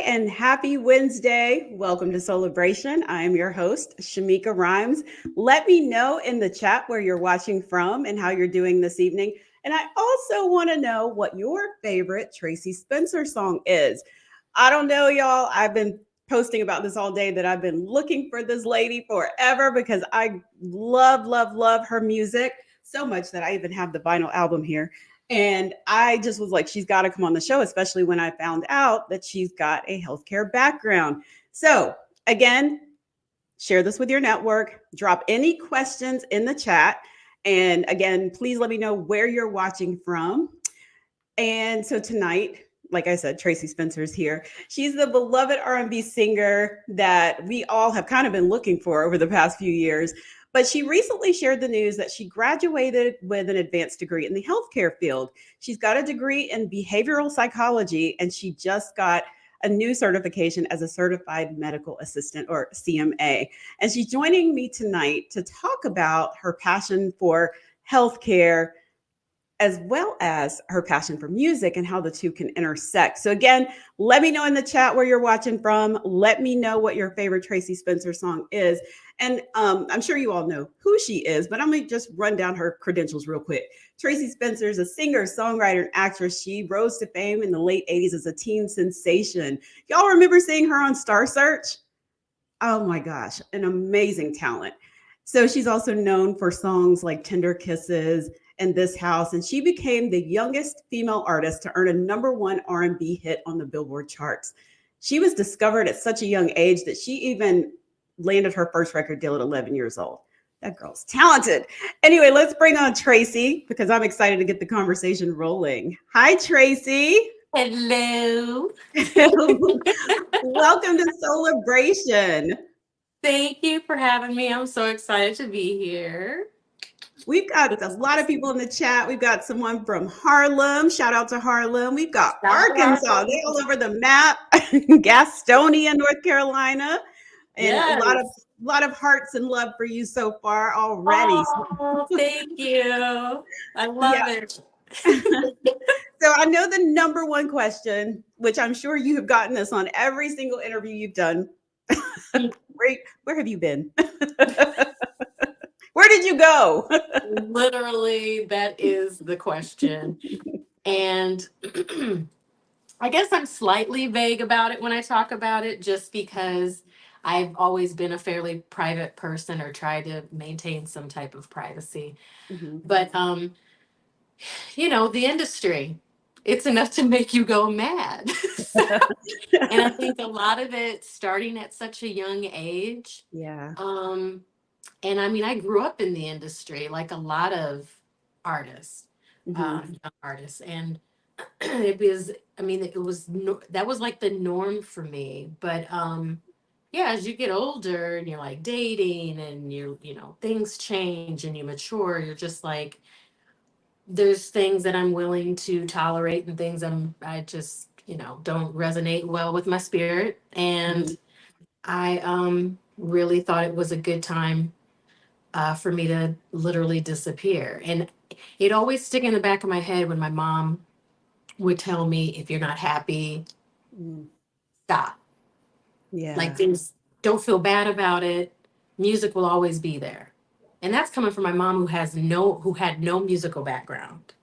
and happy Wednesday. Welcome to Soulibration. I am your host, Shameika Rhymes. Let me know in the chat where you're watching from and how you're doing this evening. And I also want to know what your favorite Tracie Spencer song is. I don't know, y'all. I've been posting about this all day that I've been looking for this lady forever because I love her music so much that I even have the vinyl album here. And I just was like, she's got to come on the show, especially when I found out that she's got a healthcare background. So, again, share this with your network, drop any questions in the chat. And again, please let me know where you're watching from. And so tonight, like I said, Tracie Spencer's here. She's the beloved R&B singer that we all have kind of been looking for over the past few years. But she recently shared the news that she graduated with an advanced degree in the healthcare field. She's got a degree in behavioral psychology, and she just got a new certification as a certified medical assistant, or CMA. And she's joining me tonight to talk about her passion for healthcare, as well as her passion for music and how the two can intersect. So again, let me know in the chat where you're watching from. Let me know what your favorite Tracie Spencer song is. And I'm sure you all know who she is, but I'm going to just run down her credentials real quick. Tracie Spencer is a singer, songwriter, and actress. She rose to fame in the late 80s as a teen sensation. Y'all remember seeing her on Star Search? Oh my gosh, an amazing talent. So she's also known for songs like Tender Kisses and This House, and she became the youngest female artist to earn a #1 R&B hit on the Billboard charts. She was discovered at such a young age that she even landed her first record deal at 11 years old. That girl's talented. Anyway, let's bring on Tracie because I'm excited to get the conversation rolling. Hi, Tracie. Hello. Welcome to Soulibration. Thank you for having me. I'm so excited to be here. We've got a lot of people in the chat. We've got someone from Harlem. Shout out to Harlem. We've got Arkansas. They're all over the map. Gastonia, North Carolina. And yes. a lot of hearts and love for you so far already. Oh, thank you. I love it. So I know the #1 question, which I'm sure you have gotten this on every single interview you've done. Where have you been? Where did you go? Literally, that is the question. And I guess I'm slightly vague about it when I talk about it, just because I've always been a fairly private person or try to maintain some type of privacy. Mm-hmm. But the industry, it's enough to make you go mad. And I think a lot of it starting at such a young age. Yeah. And I mean, I grew up in the industry like a lot of artists, young artists. And it was, I mean, that was like the norm for me. But yeah, as you get older and you're like dating and things change and you mature, you're just like, there's things that I'm willing to tolerate and things I just, don't resonate well with my spirit. And I really thought it was a good time for me to literally disappear. And it always stick in the back of my head when my mom would tell me, if you're not happy, stop. Yeah. Like, things, don't feel bad about it. Music will always be there. And that's coming from my mom who had no musical background.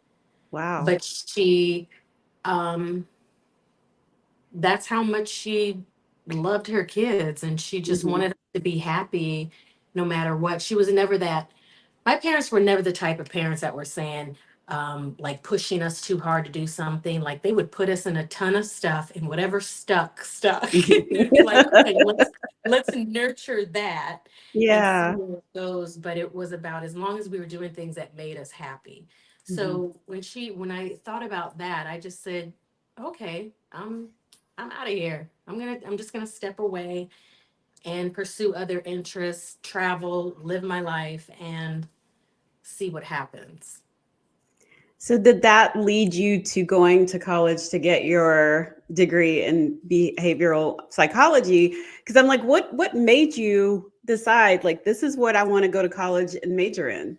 Wow. But she, that's how much she loved her kids, and she just wanted us to be happy no matter what. She was never that. My parents were never the type of parents that were saying, like, pushing us too hard to do something. Like, they would put us in a ton of stuff, and whatever stuck. It'd be like, okay, let's nurture that. Yeah. And see where it goes. But it was about, as long as we were doing things that made us happy. So when I thought about that, I just said, okay, I'm out of here. I'm just gonna step away and pursue other interests, travel, live my life, and see what happens. So did that lead you to going to college to get your degree in behavioral psychology? Because I'm like, what made you decide, like, this is what I want to go to college and major in?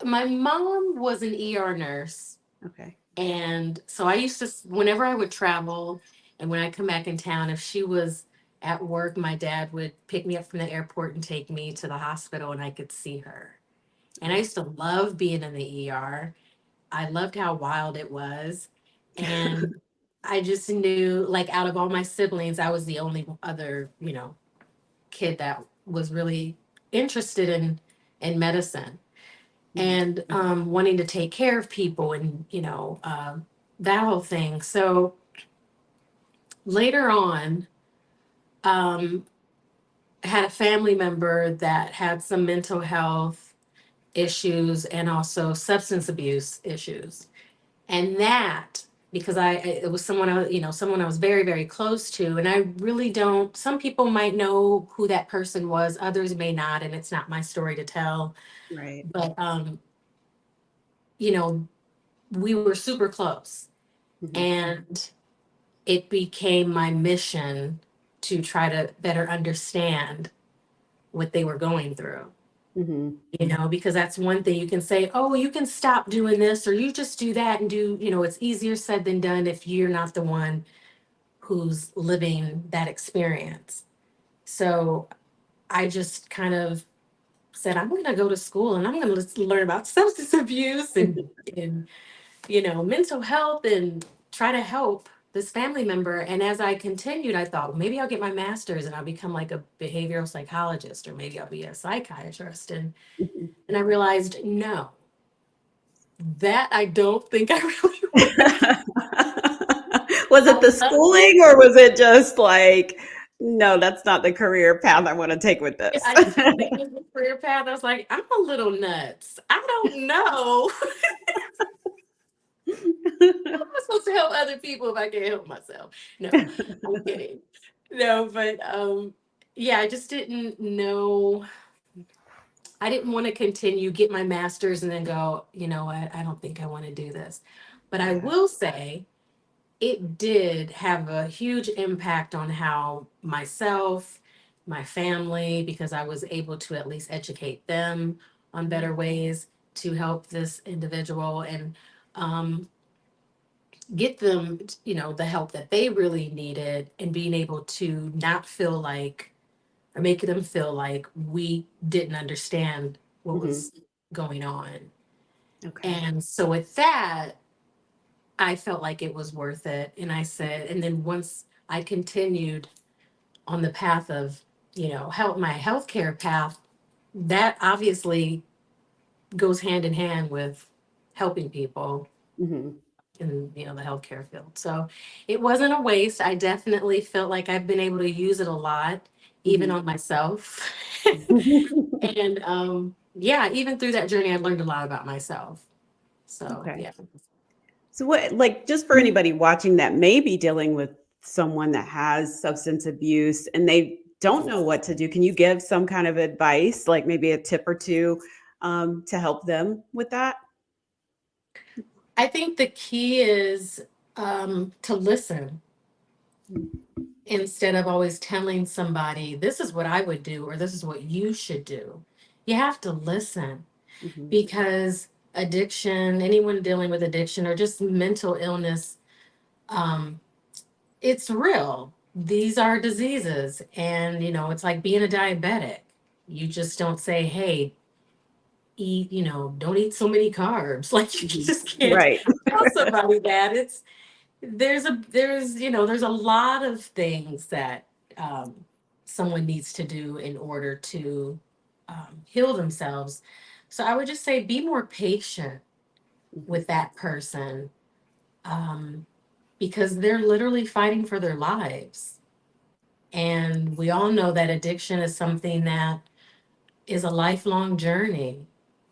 My mom was an ER nurse. Okay. And so I used to, whenever I would travel and when I come back in town, if she was at work, my dad would pick me up from the airport and take me to the hospital and I could see her. And I Oh. used to love being in the ER. I loved how wild it was. And I just knew, like, out of all my siblings, I was the only other, kid that was really interested in medicine Mhm. and wanting to take care of people and, that whole thing. So later on, um, I had a family member that had some mental health issues and also substance abuse issues. And that, because it was someone someone I was very, very close to. And I really don't, some people might know who that person was, others may not, and it's not my story to tell. Right. But, you know, we were super close. Mhm. And it became my mission to try to better understand what they were going through. Mhm. Because that's one thing you can say, oh, you can stop doing this or you just do that and it's easier said than done if you're not the one who's living that experience. So I just kind of said, I'm going to go to school and I'm going to learn about substance abuse and mental health and try to help this family member. And as I continued, I thought, well, maybe I'll get my master's and I'll become like a behavioral psychologist, or maybe I'll be a psychiatrist. Mhm. And I realized, no, that I don't think I really want to. Was I it the love it. schooling or was it just like, no, that's not the career path I want to take with this? I don't think it was a career path. I was like, I'm a little nuts. I don't know. How am I supposed to help other people if I can't help myself? No, I'm kidding. No, but yeah, I just didn't know. I didn't want to continue, get my master's, and then go, I don't think I want to do this. But I Yeah. will say it did have a huge impact on how myself, my family, because I was able to at least educate them on better ways to help this individual and um, get them, the help that they really needed, and being able to not feel like, or make them feel like we didn't understand what Mhm. was going on. Okay. And so with that, I felt like it was worth it. And I said, and then once I continued on the path of, help my healthcare path, that obviously goes hand in hand with helping people Mhm. in, the healthcare field. So it wasn't a waste. I definitely felt like I've been able to use it a lot, even Mhm. on myself. And yeah, even through that journey, I learned a lot about myself. So Okay. yeah. So what, like, just for anybody watching that may be dealing with someone that has substance abuse and they don't know what to do, can you give some kind of advice, like maybe a tip or two, to help them with that? I think the key is to listen instead of always telling somebody, this is what I would do, or this is what you should do. You have to listen, Mhm. because addiction, anyone dealing with addiction or just mental illness, um, it's real. These are diseases. And, it's like being a diabetic. You just don't say, hey, eat, don't eat so many carbs. Like, you Mhm. just can't Right. tell somebody that. There's a lot of things that um, someone needs to do in order to heal themselves. So I would just say be more patient Mhm. with that person, um, because they're literally fighting for their lives. And we all know that addiction is something that is a lifelong journey,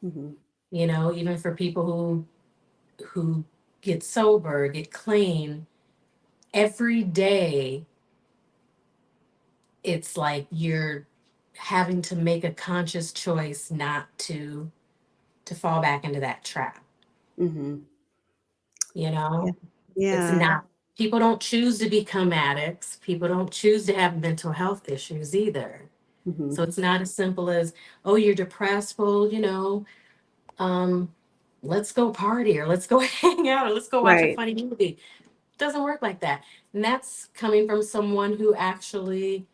Mhm. even for people who get sober, get clean every day. It's like you're having to make a conscious choice not to fall back into that trap. Mhm. you Yeah. know it's Yeah. not, people don't choose to become addicts, people don't choose to have mental health issues either. So Mhm. it's not as simple as, oh, you're depressed, well, um let's go party or let's go hang out or let's go watch a Right. funny movie. It doesn't work like that. And that's coming from someone who actually,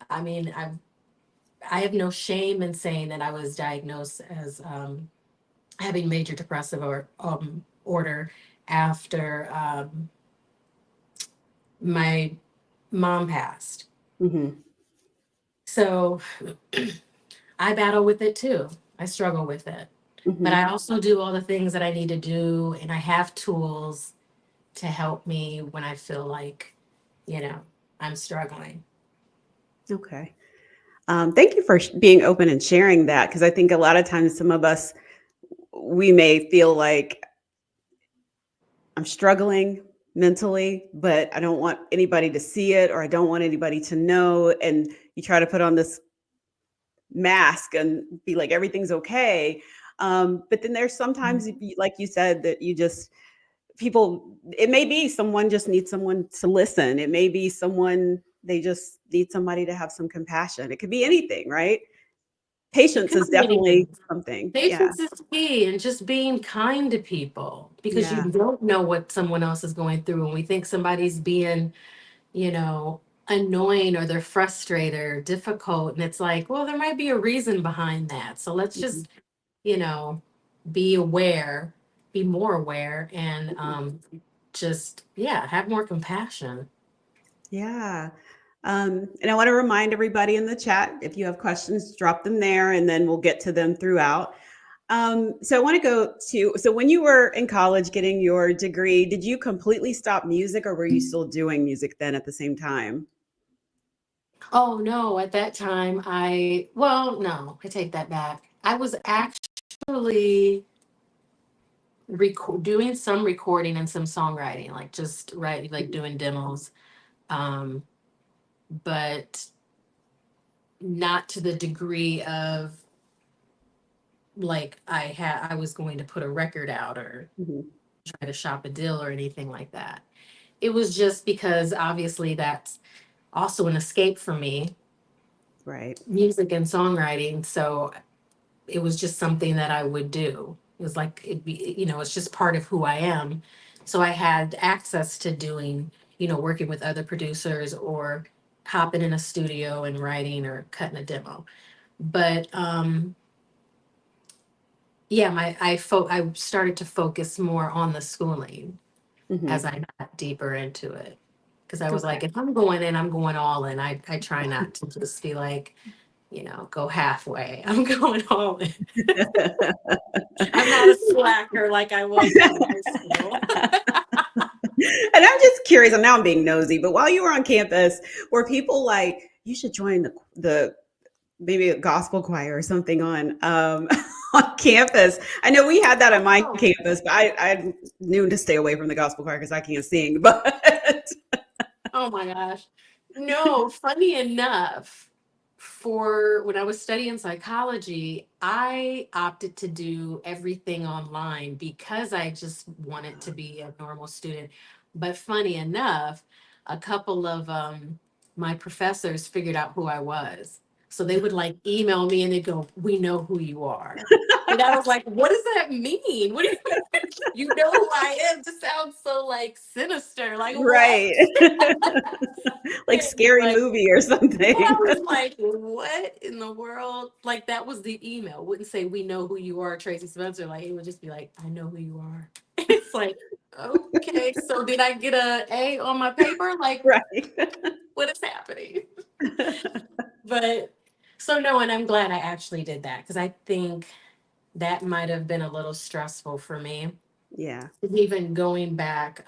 I mean, I have no shame in saying that I was diagnosed as having major depressive order after my mom passed. Mm-hmm. So I battle with it too. I struggle with it. But I Mm-hmm. also do all the things that I need to do, and I have tools to help me when I feel like, you know, I'm struggling. Okay. Thank you for being open and sharing that, because I think a lot of times some of us, we may feel like I'm struggling mentally, but I don't want anybody to see it, or I don't want anybody to know. And you try to put on this mask and be like, everything's okay. But then there's sometimes, Mhm. like you said, that you just, people, it may be someone just needs someone to listen. It may be someone, they just need somebody to have some compassion. It could be anything, right? It Patience could is be definitely anything. something. Yeah. Patience is key, and just being kind to people because you Yeah. don't know what someone else is going through. And we think somebody's being, you know, annoying or they're frustrated or difficult. And it's like, well, there might be a reason behind that. So let's Mhm. just, you know, be aware, be more aware, and Mhm. just, yeah, have more compassion. Yeah. And I want to remind everybody in the chat, if you have questions, drop them there and then we'll get to them throughout. So I want to go to, so when you were in college getting your degree, did you completely stop music or were you still doing music then at the same time? Oh, no, at that time, well, no, I take that back. I was actually doing some recording and some songwriting, like just writing, like Mhm. doing demos. Um, but not to the degree of like I was going to put a record out or Mhm. try to shop a deal or anything like that. It was just because obviously that's also an escape for me, Right. music and songwriting. So it was just something that I would do. It was like it be, it's just part of who I am. So I had access to doing, working with other producers or hopping in a studio and writing or cutting a demo. But yeah, I started to focus more on the schooling as Hmm. I got deeper into it. Because I was Okay. like, if I'm going in, I'm going all in. I try not to just be like, go halfway. I'm going all in. I'm not a slacker like I was in high school. And I'm just curious, and now I'm being nosy, but while you were on campus, were people like, you should join the maybe a gospel choir or something on on campus? I know we had that on my Oh, campus, but I knew to stay away from the gospel choir because I can't sing. But oh my gosh. No, funny enough, for when I was studying psychology, I opted to do everything online because I just wanted to be a normal student. But funny enough, a couple of my professors figured out who I was. So they would like email me and they'd go, "We know who you are." And I was like, "What does that mean? What do you mean? You know who I am?" It just sounds so like sinister. Like, what? right, like And scary like, movie or I something. was like, what in the world? Like, that was the email. It wouldn't say, "We know who you are, Tracie Spencer." Like, it would just be like, "I know who you are." It's like, okay, so did I get a A on my paper? Like, Right. what is happening? But so no, and I'm glad I actually did that because I think that might have been a little stressful for me. Yeah. Even going back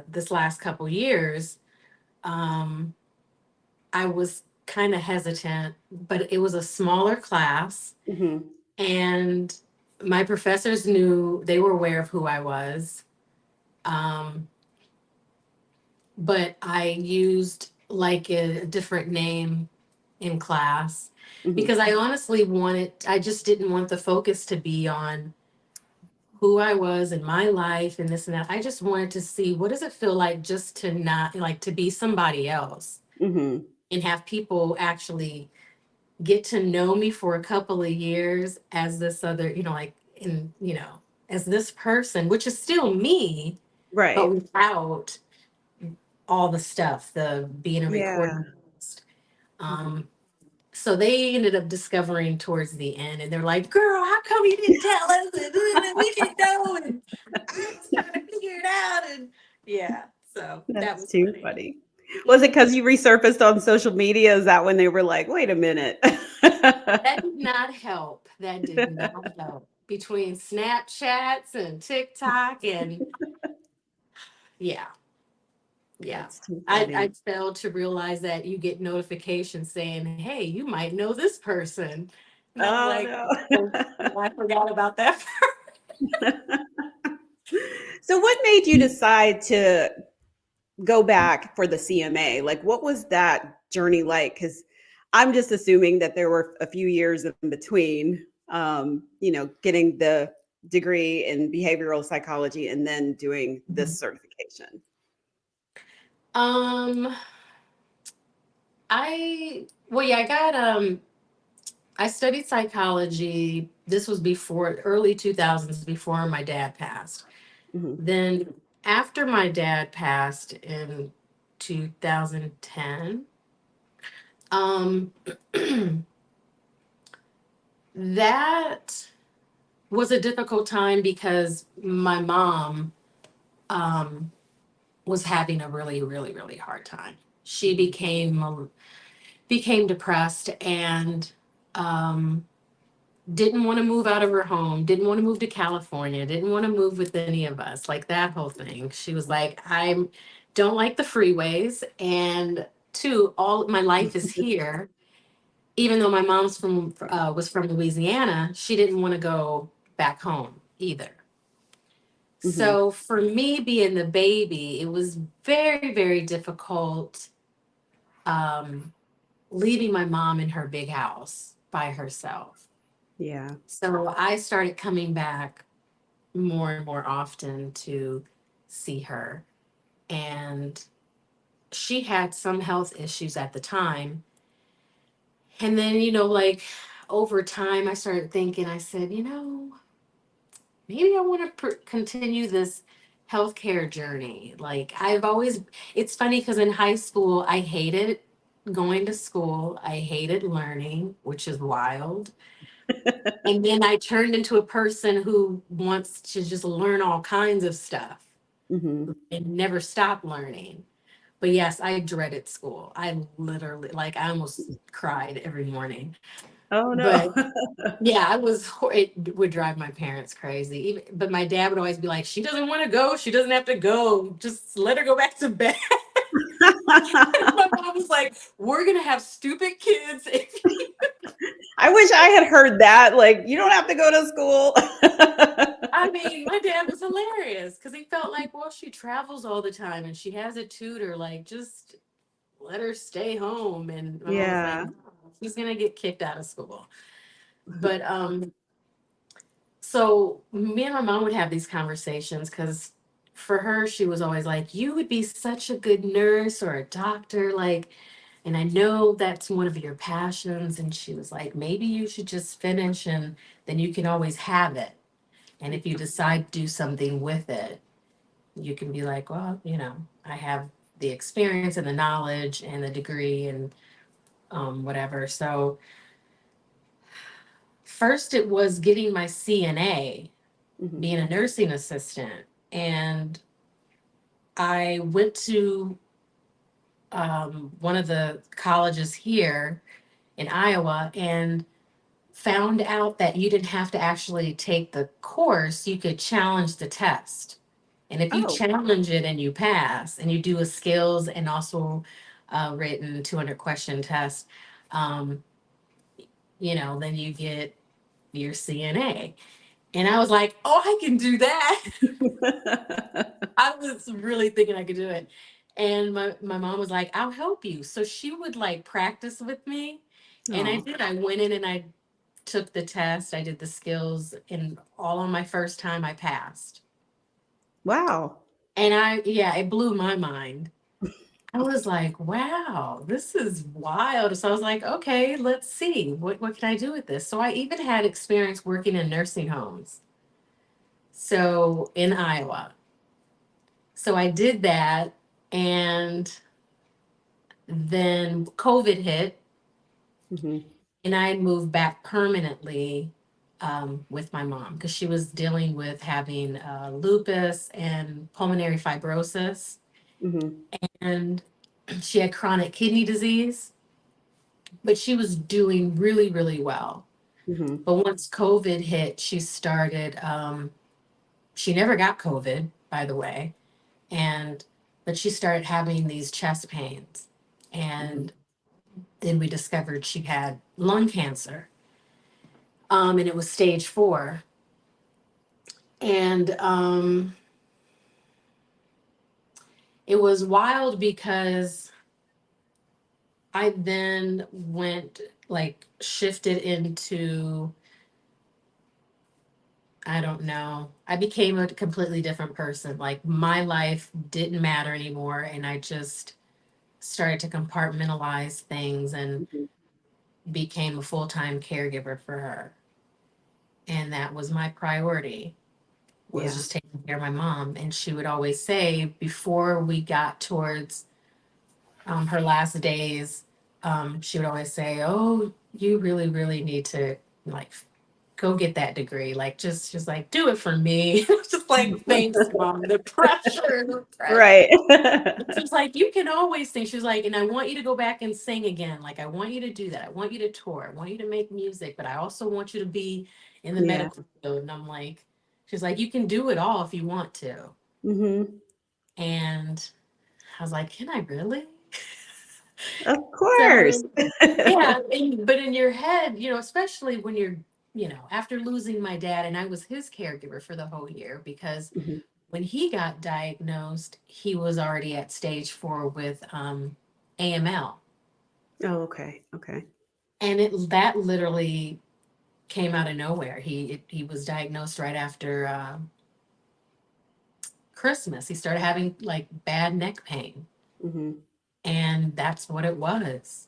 this last couple years, um, I was kind of hesitant, but it was a smaller class, Hmm. and my professors knew they were aware of who I was. Um, but I used like a different name in class Hmm. because I honestly I just didn't want the focus to be on who I was in my life and this and that. I just wanted to see what does it feel like just to not like to be somebody else Hmm. and have people actually get to know me for a couple of years as this other, like in, as this person, which is still me, but Right. without all the stuff, the being a recording Yeah. artist. Mhm. Um, so they ended up discovering towards the end, and they're like, "Girl, how come you didn't tell us? And we didn't know." And I was trying to figure it out, and yeah, so that That's was too funny. funny. Was it Mhm. because you resurfaced on social media? Is that when they were like, wait a minute? That did not help. That did not help. Between Snapchats and TikTok, and yeah, yeah. That's too I funny. failed to realize that you get notifications saying, "Hey, you might know this person," and I'm Oh like, "Oh, no. I forgot about that." So what made you decide to go back for the CMA? Like what was that journey like? Because I'm just assuming that there were a few years in between, getting the degree in behavioral psychology and then doing this Mhm. certification. Um, well, yeah, I studied psychology. This was before early 2000s, before my dad passed. Hmm. Then after my dad passed in 2010, um, that was a difficult time because my mom um, was having a really, really, really hard time. She Hmm. became depressed and um, didn't want to move out of her home, didn't want to move to California, didn't want to move with any of us, like that whole thing. She was like, I don't like the freeways. And two, all my life is here. Even though my mom's was from Louisiana, she didn't want to go back home either. Hmm. So for me being the baby, it was very, very difficult um, leaving my mom in her big house by herself. Yeah. So I started coming back more and more often to see her. And she had some health issues at the time. And then, like over time, I started thinking, I said, maybe I want to continue this healthcare journey. Like, it's funny because in high school, I hated going to school, I hated learning, which is wild. And then I turned into a person who wants to just learn all kinds of stuff Hmm. and never stop learning. But yes, I dreaded school. I literally, like, I almost cried every morning. Oh no. But yeah, it would drive my parents crazy. But my dad would always be like, she doesn't want to go. She doesn't have to go. Just let her go back to bed. My mom was like, we're going to have stupid kids. I wish I had heard that. Like, you don't have to go to school. I mean, my dad was hilarious because he felt like, well, she travels all the time and she has a tutor. Like, just let her stay home. And my mom was like, Yeah. no, she's gonna get kicked out of school. But so me and my mom would have these conversations because for her, she was always like, you would be such a good nurse or a doctor, like, and I know that's one of your passions. And she was like, maybe you should just finish and then you can always have it. And if you decide to do something with it, you can be like, well, I have the experience and the knowledge and the degree and whatever. So first it was getting my CNA, Hmm. being a nursing assistant. And I went to one of the colleges here in Iowa and found out that you didn't have to actually take the course, you could challenge the test. And if you Oh, challenge it and you pass, and you do a skills and also written 200 question test, um, then you get your CNA. And I was like, oh, I can do that. I was really thinking I could do it. And my mom was like, I'll help you. So she would like practice with me. And I oh, did. I went in and I took the test. I did the skills. And all on my first time, I passed. wow. And yeah, it blew my mind. I was like, wow, this is wild. So I was like, okay, let's see. What can I do with this? So I even had experience working in nursing homes. So in Iowa. So I did that, and then COVID hit, Mm-hmm. and I had moved back permanently with my mom because she was dealing with having lupus and pulmonary fibrosis, Mm-hmm. and she had chronic kidney disease, but she was doing really, really well. Mm-hmm. But once COVID hit, she started, she never got COVID, by the way, and but she started having these chest pains. Mm-hmm. And then we discovered she had lung cancer, and it was stage 4. And it was wild because I then went, like, shifted into, I don't know, I became a completely different person. Like, my life didn't matter anymore, and I just started to compartmentalize things and Mm-hmm. became a full-time caregiver for her. And that was my priority, was Yeah. just taking care of my mom. And she would always say, before we got towards her last days, she would always say, "Oh, you really, really need to, like, go get that degree. Like, just like, do it for me." Just like, thanks, mom. The pressure, the pressure. Right. She was like, you can always sing. She was like, and I want you to go back and sing again. Like, I want you to do that. I want you to tour. I want you to make music, but I also want you to be in the Yeah. medical field. And I'm like, she's like, you can do it all if you want to. Mm-hmm. And I was like, can I really? Of course. So yeah, but in your head, especially when you're, after losing my dad, and I was his caregiver for the whole year because Mm-hmm. when he got diagnosed, he was already at stage 4 with AML. Oh, okay. Okay. And that literally came out of nowhere. He was diagnosed right after Christmas. He started having, like, bad neck pain, Mm-hmm. and that's what it was.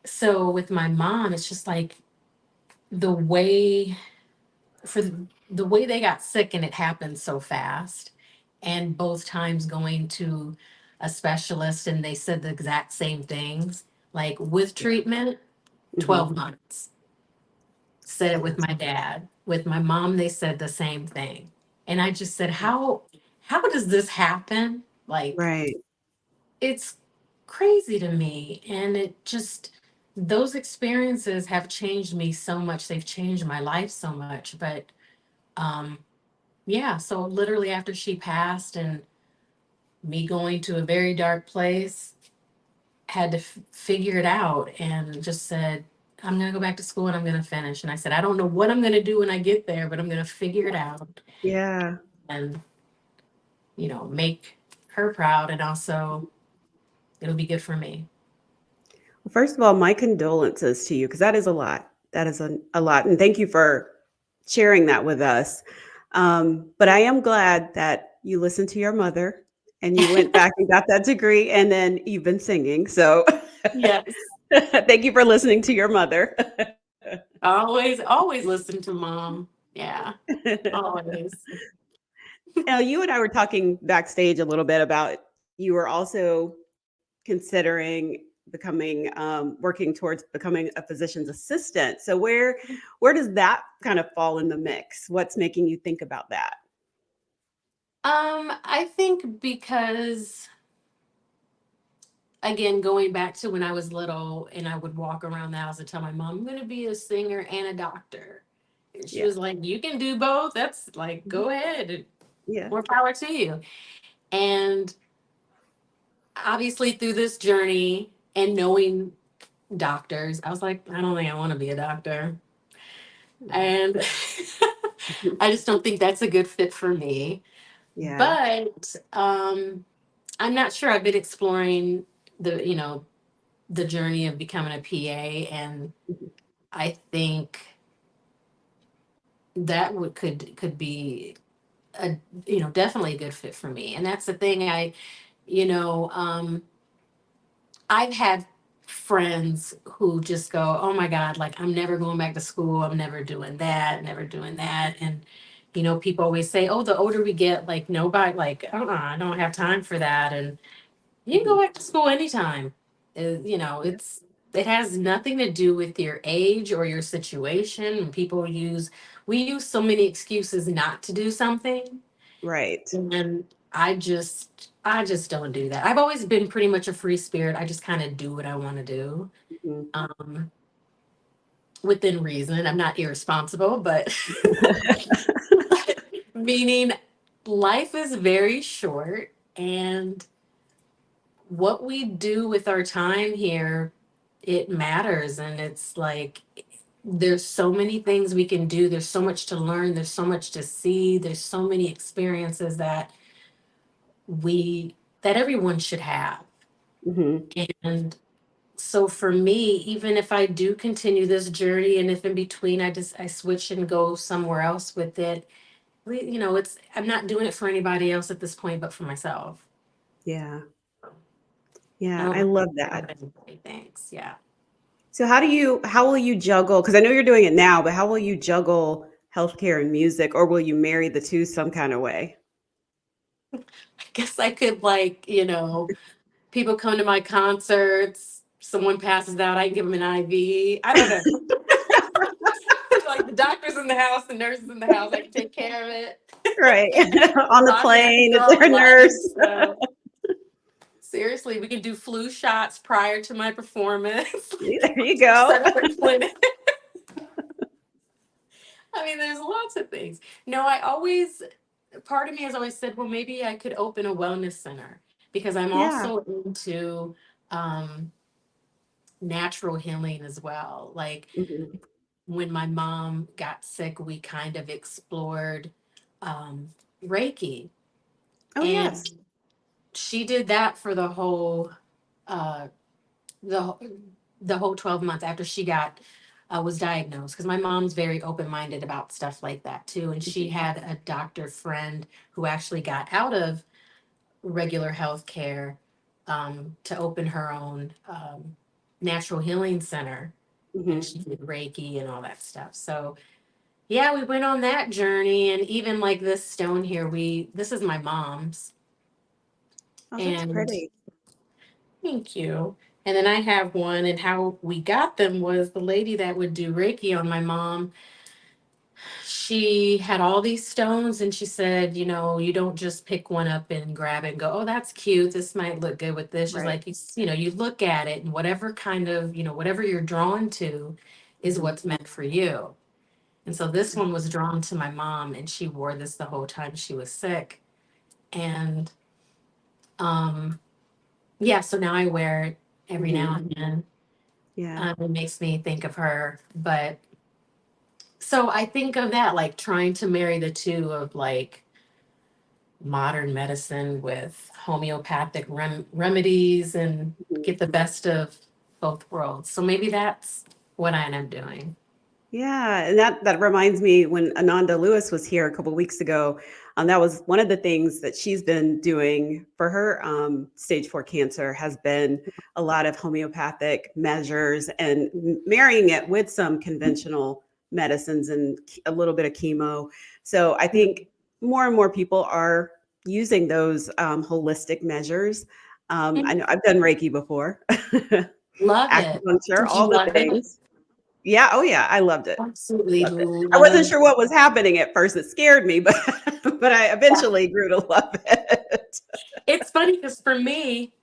So with my mom, it's just like the way for the way they got sick, and it happened so fast, and both times going to a specialist, and they said the exact same things, like, with treatment, Mm-hmm. 12 months. Said it with Yes. my dad. With my mom, they said the same thing. And I just said, how does this happen? Like, Right. it's crazy to me. And it just, those experiences have changed me so much. They've changed my life so much. But um, yeah, so literally after she passed and me going to a very dark place, had to figure it out and just said, I'm going to go back to school and I'm going to finish. And I said, I don't know what I'm going to do when I get there, but I'm going to figure it out Yeah. and, make her proud. And also, it'll be good for me. Well, first of all, my condolences to you because that is a lot. That is a lot. And thank you for sharing that with us. But I am glad that you listened to your mother and you went back and got that degree and then you've been singing. So Yes. thank you for listening to your mother. Always, always listen to mom. Yeah, always. Now, you and I were talking backstage a little bit about you were also considering becoming working towards becoming a physician's assistant. So where does that kind of fall in the mix? What's making you think about that? I think because, again, going back to when I was little and I would walk around the house and tell my mom, I'm going to be a singer and a doctor. And she Yeah. was like, you can do both. That's like, Mhm. go ahead. Yeah. More power to you. And obviously, through this journey and knowing doctors, I was like, I don't think I want to be a doctor. Mhm. And I just don't think that's a good fit for me. Yeah. But I'm not sure. I've been exploring the journey of becoming a PA, and Mhm. I think that could be a definitely a good fit for me. And that's the thing. You know um I've had friends who just go, oh my God, like, I'm never going back to school, I'm never doing that, never doing that. And People always say, oh, the older we get, like nobody, like, I don't have time for that. And you can Mhm. go back to school anytime. It has nothing to do with your age or your situation. And we use so many excuses not to do something. Right. And I just don't do that. I've always been pretty much a free spirit. I just kind of do what I want to do. Mhm. Um, Within reason. I'm not irresponsible, but meaning life is very short, and what we do with our time here, it matters. And it's like there's so many things we can do. There's so much to learn. There's so much to see. There's so many experiences we that everyone should have. Mhm. And so for me, even if I do continue this journey, and if in between I switch and go somewhere else with it, it's I'm not doing it for anybody else at this point, but for myself. Yeah. I Yeah, don't I know love what that. anybody thinks. Yeah. So how will you juggle, because I know you're doing it now, but how will you juggle healthcare and music, or will you marry the two some kind of way? I guess I could, like, people come to my concerts, someone passes out, I can give them an IV. I don't know. Like the doctor's in the house, the nurse is in the house, I can take care of it. Right. On the Body, I can plane, is draw there a blood. nurse? So seriously, we can do flu shots prior to my performance. There you go. Set up a clinic. I mean, there's lots of things. No, part of me has always said, well, maybe I could open a wellness center, because I'm Yeah. also into um, natural healing as well. Like Mhm. when my mom got sick, we kind of explored um, Reiki, Oh, and yes. she did that for uh, the the whole 12 months after she got was diagnosed, because my mom's very open-minded about stuff like that too, and she Mhm. had a doctor friend who actually got out of regular health care to open her own natural healing center, and Mhm. she did Reiki and all that stuff. So yeah, we went on that journey. And even like this stone here, we this is my mom's. Oh, that's And pretty. thank you. And then I have one, and how we got them was the lady that would do Reiki on my mom. She had all these stones, and she said, you don't just pick one up and grab it and go, oh, that's cute. This might look good with this. She's Right. like, you look at it, and whatever kind of, whatever you're drawn to is Mhm. what's meant for you. And so this one was drawn to my mom, and she wore this the whole time she was sick. And um, yeah, so now I wear it every now Mhm. and then. Yeah. It makes me think of her. But so I think of that, like trying to marry the two of like modern medicine with homeopathic remedies, and Mhm. get the best of both worlds. So maybe that's what I end up doing. Yeah, and that reminds me, when Ananda Lewis was here a couple weeks ago, that was one of the things that she's been doing for her stage 4 cancer, has been a lot of homeopathic measures and marrying it with some conventional medicines and a little bit of chemo. So I think more and more people are using those holistic measures. I know I've done Reiki before, Love it. acupuncture, Did you all the love it? things. Yeah, oh yeah, I loved it. Absolutely Loved it. I wasn't love. sure what was happening at first. It scared me, but but I eventually grew to love it. It's funny because for me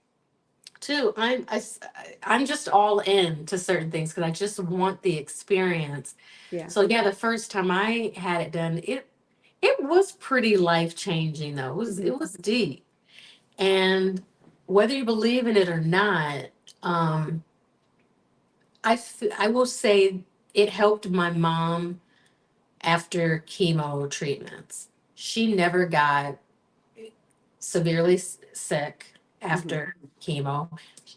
too, I'm just all in to certain things because I just want the experience. Yeah. So yeah, the first time I had it done, it was pretty life changing though. It was Mhm. it was deep, and whether you believe in it or not, um, I will say it helped my mom after chemo treatments. She never got severely sick Mhm. after chemo.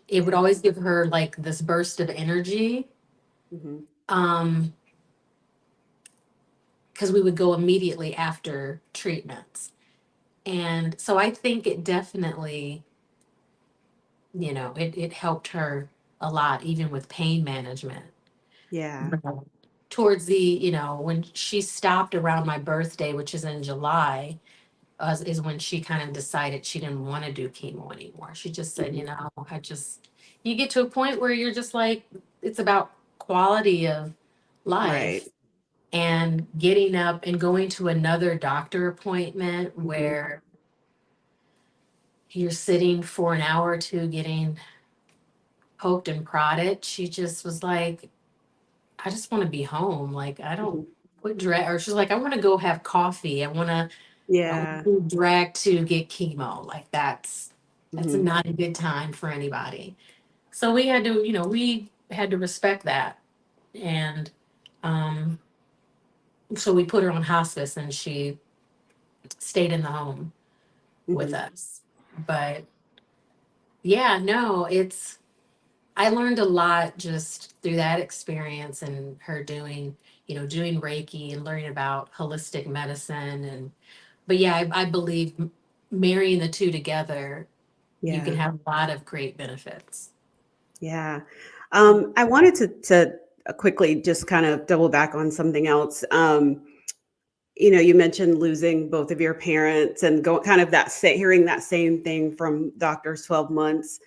It would Yeah. always give her like this burst of energy, Mhm. um because we would go immediately after treatments. And so I think it definitely, it helped her a lot, even with pain management. Yeah. towards the, when she stopped around my birthday, which is in July, is when she kind of decided she didn't want to do chemo anymore. She just said, Mhm. you get to a point where you're just like, it's about quality of Right. life and getting up and going to another doctor appointment Mhm. where you're sitting for an hour or two getting poked and prodded. She just was like, I just want to be home. Like, I don't Mhm. what drag, or she's like, I want to go have coffee. I want Yeah. to be dragged to get chemo. Like that's Mhm. not a good time for anybody. So we had to respect that. And um so we put her on hospice and she stayed in the home with Mhm. us. But yeah, no, I learned a lot just through that experience and her doing Reiki and learning about holistic medicine. But yeah, I believe marrying the two together, you can Yeah. have a lot of great benefits. Yeah. Mm. I wanted to quickly just kind of double back on something else. You mentioned losing both of your parents and go kind of hearing that same thing from doctors, 12 months,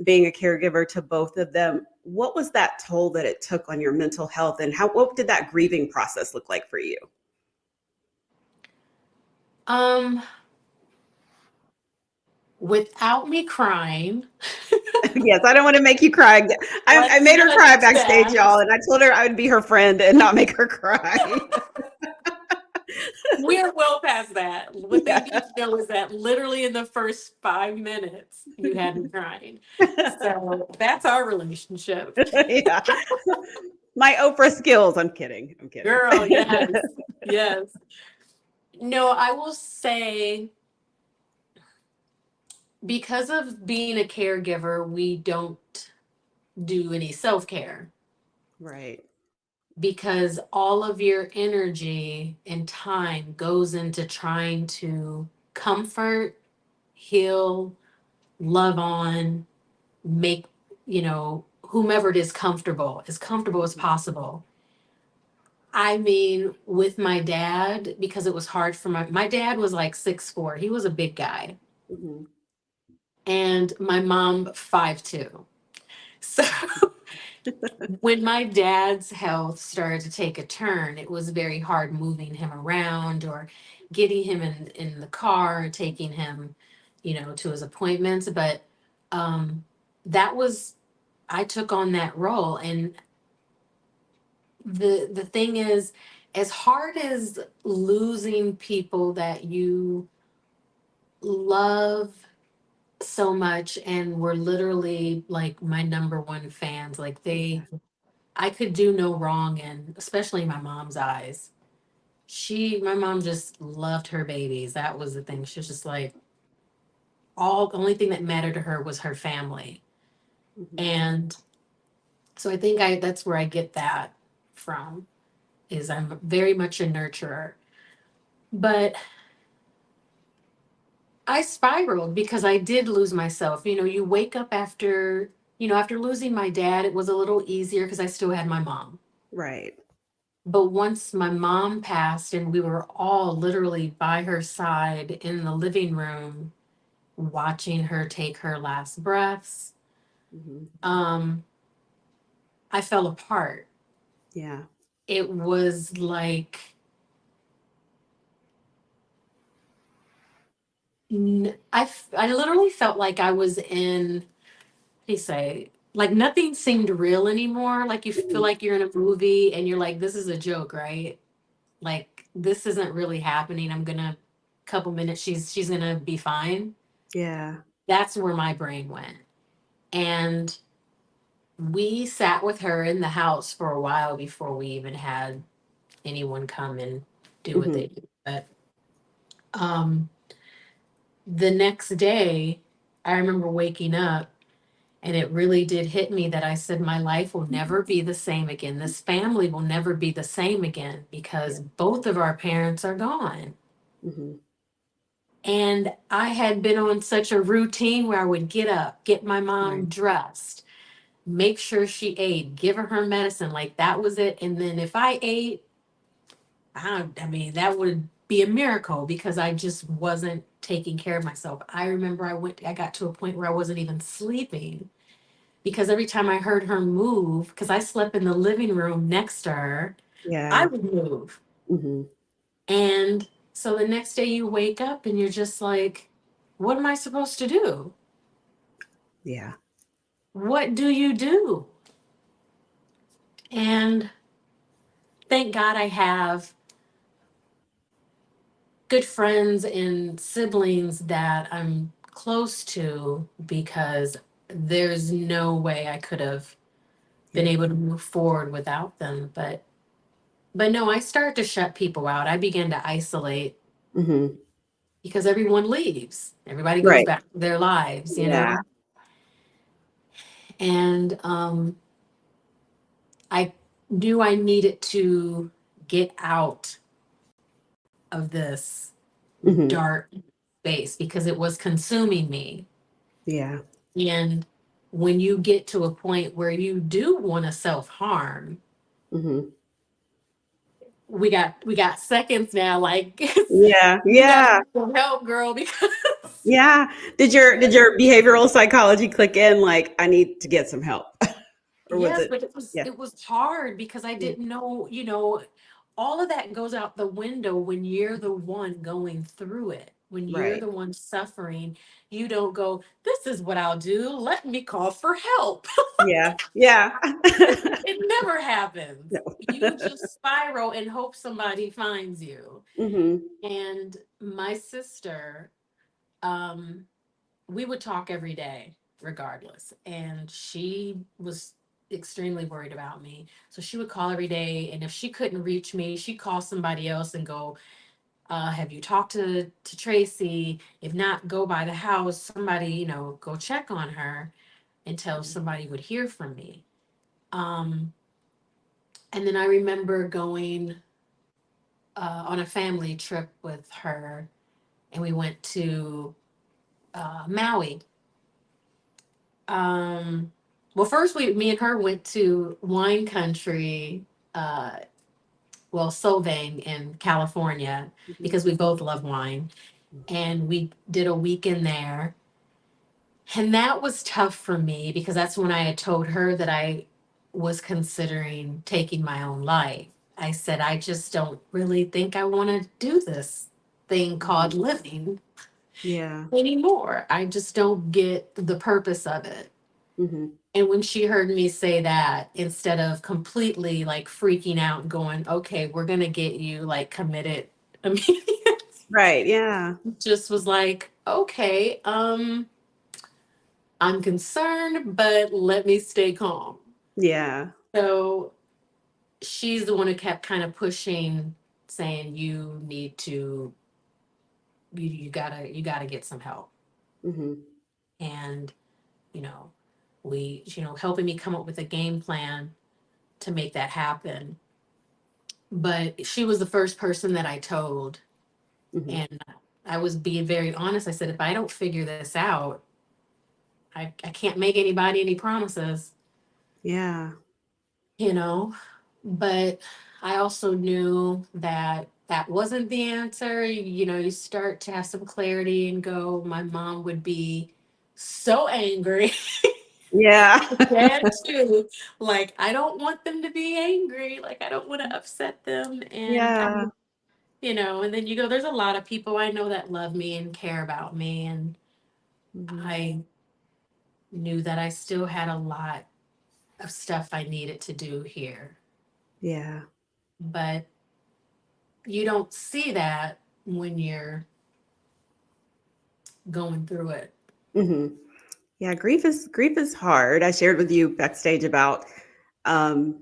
being a caregiver to both of them. What was that toll that it took on your mental health, and what did that grieving process look like for you? Um, Without me crying, Yes, I don't want to make you cry. I let's made her cry manage backstage, that. y'all, and I told her I would be her friend and not make her cry. We are well past that. What they Yeah. need to know is that literally in the first 5 minutes, you had me crying. So that's our relationship. Yeah. My Oprah skills. I'm kidding. I'm kidding. Girl, yes, yes. No, I will say because of being a caregiver, we don't do any self care Right. because all of your energy and time goes into trying to comfort, heal, love on, make, whomever it is as comfortable as possible. I mean, with my dad, because it was hard for my dad was like 6'4". He was a big guy. Mhm. And my mom 5'2". So when my dad's health started to take a turn, it was very hard moving him around or getting him in the car, taking him, to his appointments. But that was I took on that role. And the thing is, as hard as losing people that you love so much and were literally like my number one fans, like Yeah. I could do no wrong, and especially in my mom's eyes. My mom just loved her babies. That was the thing. She was just like, the only thing that mattered to her was her family. Mhm. And so I think that's where I get that from, is I'm very much a nurturer. But I spiraled because I did lose myself. You wake up after losing my dad, it was a little easier because I still had my mom. Right. But once my mom passed and we were all literally by her side in the living room watching her take her last breaths, Mhm. um, I fell apart. Yeah. It was like I literally felt like I was in, what do you say, like nothing seemed real anymore. Like you feel Mhm. like you're in a movie and you're like, this is a joke, right? Like this isn't really happening. I'm gonna couple minutes, she's gonna be fine. Yeah. That's where my brain went. And we sat with her in the house for a while before we even had anyone come and do what they Mhm. do. But um, the next day, I remember waking up and it really did hit me that I said, my life will never be the same again. This family will never be the same again Yeah. because both of our parents are gone. Mhm. And I had been on such a routine where I would get up, get my Right. mom dressed, make sure she ate, give her medicine. Like that was it. And then if I ate, I mean, that would be a miracle because I just wasn't taking care of myself. I remember I got to a point where I wasn't even sleeping because every time I heard her move, because I slept in the living room next to her, I Yeah. would move. Hmm. And so the next day you wake up and you're just like, what am I supposed to do? Yeah. What do you do? And thank God I have good friends and siblings that I'm close to because there's no way I could have been Yeah. able to move forward without them. But no, I started to shut people out. I began to isolate Hmm. because everyone leaves. Everybody goes Right. back to their lives, you Yeah. know? And I knew I needed to get out of this Hmm. dark space because it was consuming me. Yeah. And when you get to a point where you do want to self harm, Hmm. we got seconds now. Like Yeah. you got to Yeah. get some help, girl, because Yeah. Did your behavioral psychology click in? Like, I need to get some help, or was yes, it? but it was Yeah. it was hard because I Yeah. didn't know, all of that goes out the window when you're the one going through it. When you're Right. the one suffering, you don't go, this is what I'll do. Let me call for help. Yeah. Yeah. It never happens. No. You just spiral and hope somebody finds you. Hmm. And my sister, um, we would talk every day, regardless. And she was extremely worried about me. So she would call every day. And if she couldn't reach me, she'd call somebody else and go, have you talked to Tracie? If not, go by the house. Somebody, go check on her until somebody would hear from me. Um, and then I remember going on a family trip with her, and we went to Maui. Um, well, first me and her went to wine country, uh, well, Solvang in California, Hmm. because we both love wine, and we did a weekend there. And that was tough for me because that's when I had told her that I was considering taking my own life. I said, I just don't really think I want to do this thing called living Yeah. anymore. I just don't get the purpose of it. Hmm. And when she heard me say that, instead of completely like freaking out and going, okay, we're going to get you like committed immediately, Right. Yeah. just was like, okay, I'm concerned, but let me stay calm. Yeah. So she's the one who kept kind of pushing, saying, you gotta get some help. Hmm. And, you know, helping me come up with a game plan to make that happen. But she was the first person that I told. Hmm. And I was being very honest. I said, if I don't figure this out, I can't make anybody any promises, Yeah. you know? But I also knew that that wasn't the answer. You start to have some clarity and go, my mom would be so angry. Yeah. Dad too. Like, I don't want them to be angry. Like, I don't want to upset them. And Yeah. and then you go, there's a lot of people I know that love me and care about me. And Hmm. I knew that I still had a lot of stuff I needed to do here. Yeah. But you don't see that when you're going through it. Hmm. Yeah. Grief is hard. I shared with you backstage about um,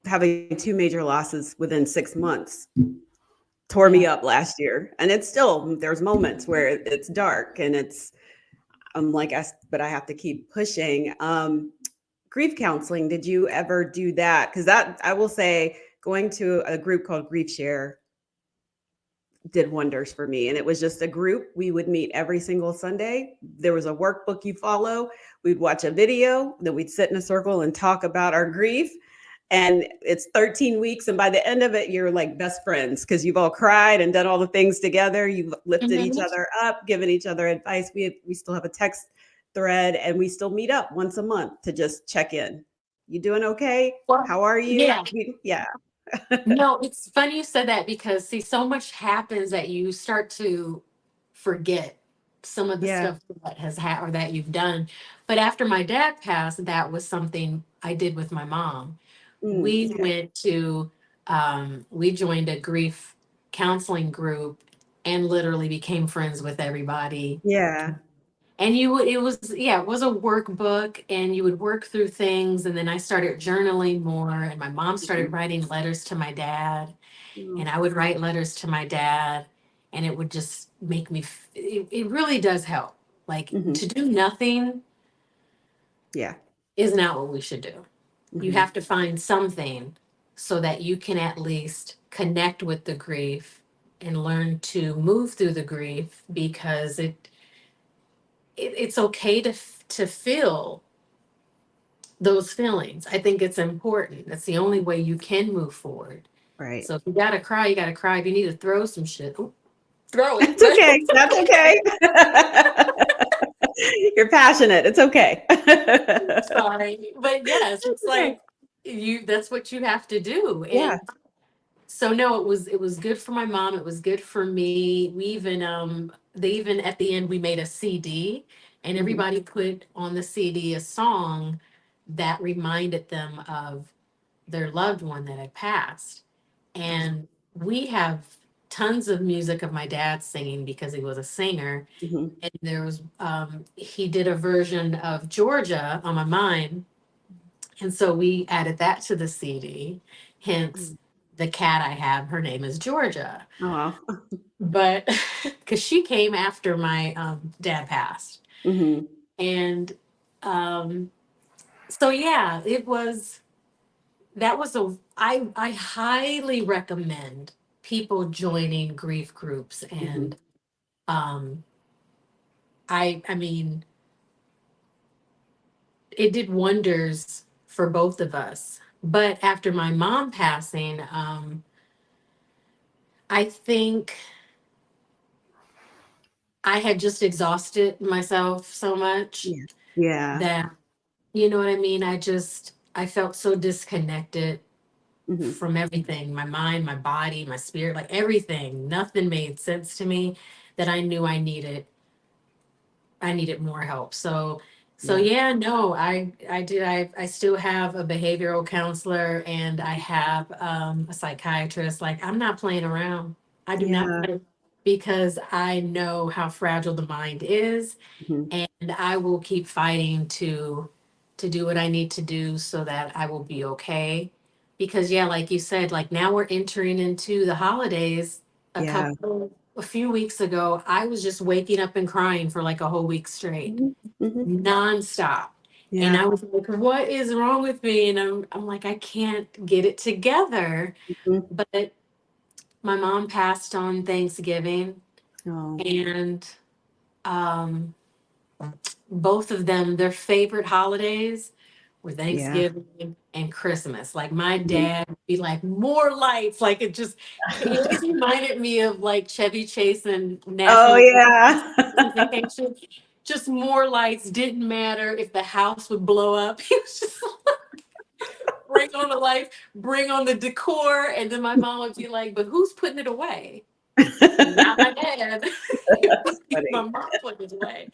having two major losses within 6 months. Tore me Yeah. up last year, and it's still there's moments where it's dark, and I'm like, but I have to keep pushing. Grief counseling. Did you ever do that? Because that I will say, going to a group called Grief Share did wonders for me. And it was just a group. We would meet every single Sunday. There was a workbook you follow. We'd watch a video, then we'd sit in a circle and talk about our grief. And it's 13 weeks. And by the end of it, you're like best friends because you've all cried and done all the things together. You've lifted each Mhm. other up, given each other advice. We still have a text thread and we still meet up once a month to just check in. You doing okay? Well, How are you? yeah. Yeah. No, it's funny you said that because see, so much happens that you start to forget some of the Yeah. stuff that has or that you've done. But after my dad passed, that was something I did with my mom. We Okay. went to we joined a grief counseling group and literally became friends with everybody. Yeah. And you would, it was, yeah, it was a workbook and you would work through things. And then I started journaling more, and my mom started Mhm. writing letters to my dad, Oh. and I would write letters to my dad, and it would just make me, it really does help. Like Mhm. to do nothing Yeah. is not what we should do. You Mhm. have to find something so that you can at least connect with the grief and learn to move through the grief, because it's okay to feel those feelings. I think it's important. That's the only way you can move forward. Right. So if you gotta cry, you gotta cry. If you need to throw some shit, oh, throw it. That's okay. That's okay. You're passionate. It's okay. Sorry, but yes, It's it's okay. like you. That's what you have to do. Yeah. And so no, it was good for my mom. It was good for me. We even they even at the end we made a CD, and Mhm. everybody put on the CD a song that reminded them of their loved one that had passed. Oh. And we have tons of music of my dad singing because he was a singer. Mhm. And there was he did a version of Georgia on my mind. And so we added that to the CD. Hence Mm. the cat I have, her name is Georgia. Oh. But because she came after my dad passed. Mhm. And um, so yeah, it was that was a I highly recommend people joining grief groups. Mhm. And um I mean, it did wonders for both of us. But after my mom passing, I think I had just exhausted myself so much Yeah. Yeah. that, you know what I mean? I felt so disconnected Mhm. from everything, my mind, my body, my spirit, like everything. Nothing made sense to me, that I knew I needed more help. So Yeah. yeah, no, I did. I still have a behavioral counselor, and I have a psychiatrist. Like, I'm not playing around. I do not Yeah. play, because I know how fragile the mind is, Mhm. and I will keep fighting to do what I need to do so that I will be okay. Because yeah, like you said, like now we're entering into the holidays. Yeah. A few weeks ago, I was just waking up and crying for like a whole week straight, Mhm. Mhm. nonstop. And Yeah. I was like, what is wrong with me? And I'm like, I can't get it together. Mhm. But my mom passed on Thanksgiving, Oh. and um both of them, their favorite holidays were Yeah. Thanksgiving and Christmas. Like my Mhm. dad would be like, more lights. Like it always reminded me of like Chevy Chase and Oh, National yeah. Vacation. Just more lights, didn't matter if the house would blow up. He was just like, bring on the lights, bring on the decor. And then my mom would be like, but who's putting it away? Not my dad. It would That's be my funny. mom putting it away.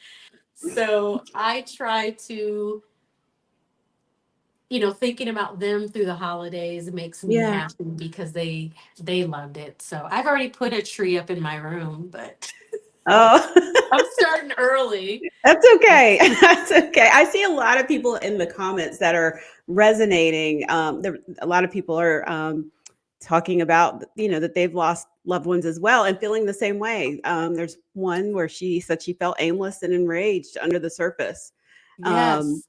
So I try to, thinking about them through the holidays makes me Yeah. happy because they loved it. So I've already put a tree up in my room, but Oh. I'm starting early. That's okay. That's okay. I see a lot of people in the comments that are resonating. A lot of people are talking about, that they've lost loved ones as well and feeling the same way. There's one where she said she felt aimless and enraged under the surface. Um,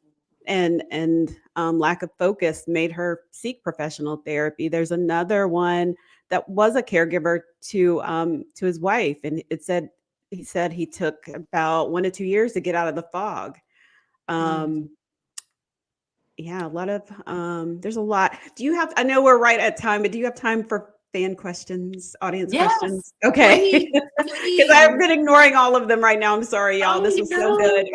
Yes. and lack of focus made her seek professional therapy. There's another one that was a caregiver to his wife, and he said he took about 1 to 2 years to get out of the fog. Mm. Um, yeah, a lot of there's a lot. Do you have? I know we're right at time, but do you have time for fan questions, audience Yes, questions? Okay, please, because I've please. been ignoring all of them right now. I'm sorry, y'all. Oh This was so good.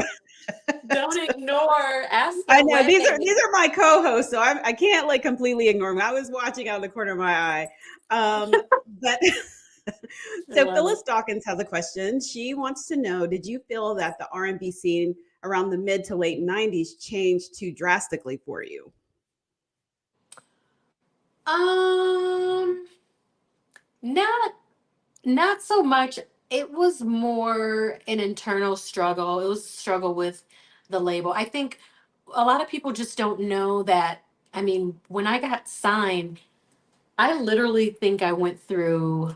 no, don't ignore. Ask I know away. these are my co-hosts, so I can't like completely ignore them. I was watching out of the corner of my eye. But I so love it. Phyllis Dawkins has a question. She wants to know: did you feel that the R&B scene around the mid to late '90s changed too drastically for you? Um, not not so much. It was more an internal struggle. It was a struggle with the label. I think a lot of people just don't know that. I mean, when I got signed, I literally think I went through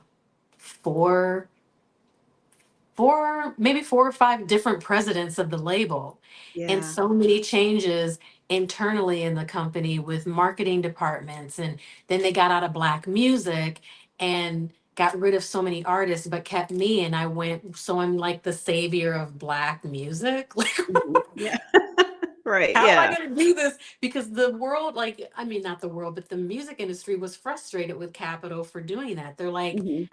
four, maybe 4 or 5 different presidents of the label, and Yeah. so many changes internally in the company with marketing departments. And then they got out of black music and got rid of so many artists, but kept me. And I went, so I'm like the savior of black music. Like, Mhm. Yeah. Right. how am I Yeah. going to do this? Because the world, like, I mean, not the world, but the music industry was frustrated with Capitol for doing that. They're like, Mhm.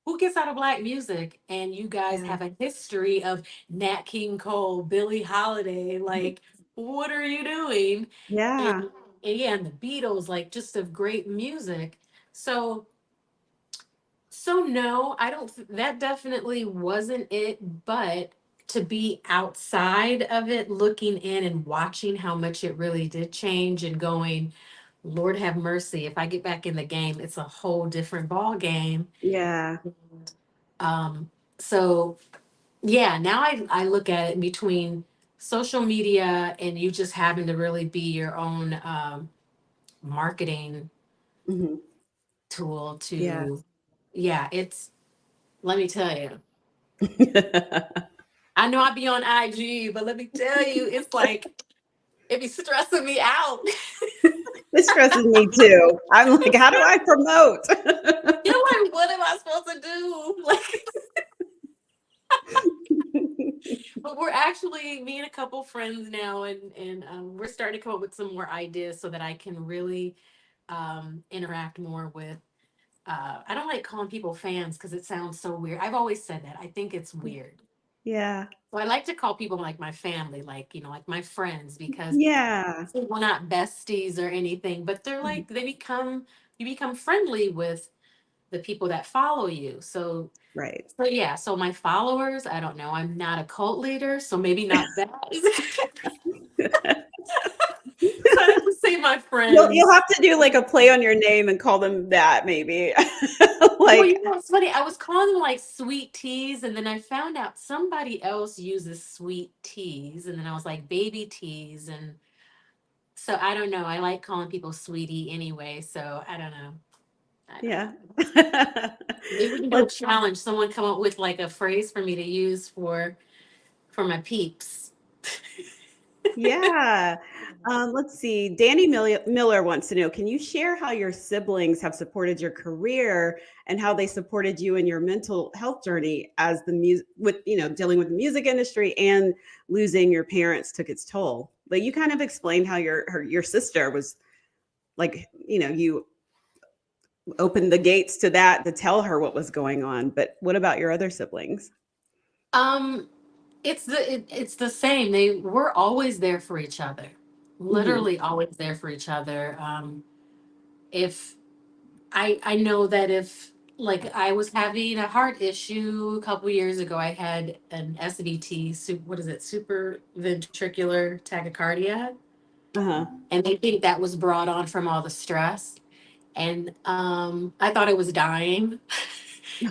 who gets out of black music? And you guys Yeah. have a history of Nat King Cole, Billie Holiday. Mhm. Like, what are you doing? Yeah. And yeah, and the Beatles, like, just of great music. So, so no, I don't. That definitely wasn't it. But to be outside of it, looking in and watching how much it really did change, and going, Lord have mercy, if I get back in the game, it's a whole different ball game. Yeah. Um, so yeah, now I look at it between social media and you just having to really be your own marketing Mhm. tool Yeah. to, yeah, it's, let me tell you, I know I be on IG, but let me tell you, it's like, it be stressing me out. This stresses me too. I'm like, how do I promote? You're like, what am I supposed to do? Like, but we're actually, me and a couple friends now, and we're starting to come up with some more ideas so that I can really interact more with. I don't like calling people fans because it sounds so weird. I've always said that. I think it's weird. Yeah. So I like to call people like my family, like, like my friends, because Yeah. we're not besties or anything, but they're Mhm. like, you become friendly with the people that follow you. So, Right. so yeah, so my followers, I don't know, I'm not a cult leader, so maybe not that. So I have to say my You'll friends. have to do like a play on your name and call them that maybe. Well, Like, it's funny. I was calling them like sweet teas, and then I found out somebody else uses sweet teas, and then I was like baby teas, and so I don't know. I like calling people sweetie anyway, so I don't know. I don't yeah. know. Maybe we can do a Let's challenge. Someone come up with like a phrase for me to use for my peeps. Yeah. Let's see. Danny Miller wants to know, can you share how your siblings have supported your career and how they supported you in your mental health journey as the music with, dealing with the music industry and losing your parents took its toll? But you kind of explained how your sister was like, you opened the gates to that to tell her what was going on. But what about your other siblings? Um, it's the same. They We're always there for each other. Hmm. Literally always there for each other. If I know that if like I was having a heart issue a couple years ago, I had an SVT, what is it, super ventricular tachycardia, Uh-huh. and they think that was brought on from all the stress. And I thought I was dying,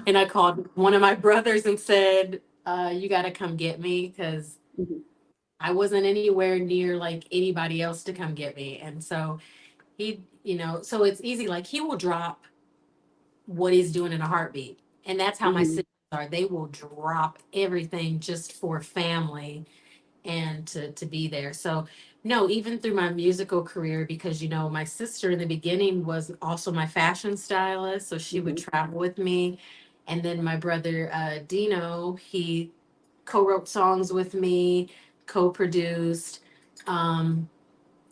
and I called one of my brothers and said, "You got to come get me," because Mhm. I wasn't anywhere near like anybody else to come get me. And so so it's easy. Like he will drop what he's doing in a heartbeat. And that's how my Mhm. siblings are. They will drop everything just for family. and to be there. So no, even through my musical career, because my sister in the beginning was also my fashion stylist, so she would Hmm. travel with me. And then my brother Dino, he co-wrote songs with me, co-produced. Um,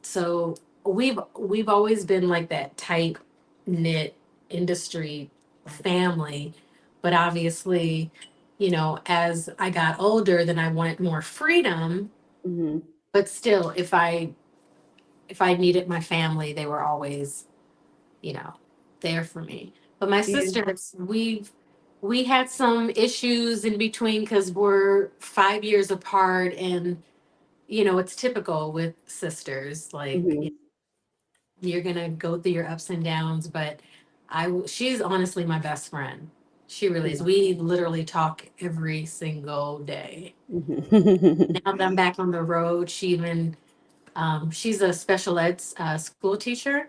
so we've always been like that tight knit industry family. But obviously, as I got older, then I wanted more freedom. Hmm. But still, if I needed my family, they were always, you know, there for me. But my Yeah. sisters, we had some issues in between because we're 5 years apart, and it's typical with sisters. Like, Hmm. you're gonna go through your ups and downs, but she's honestly my best friend. She really is. Yeah. We literally talk every single day. Hmm. Now that I'm back on the road, she's a special ed school teacher,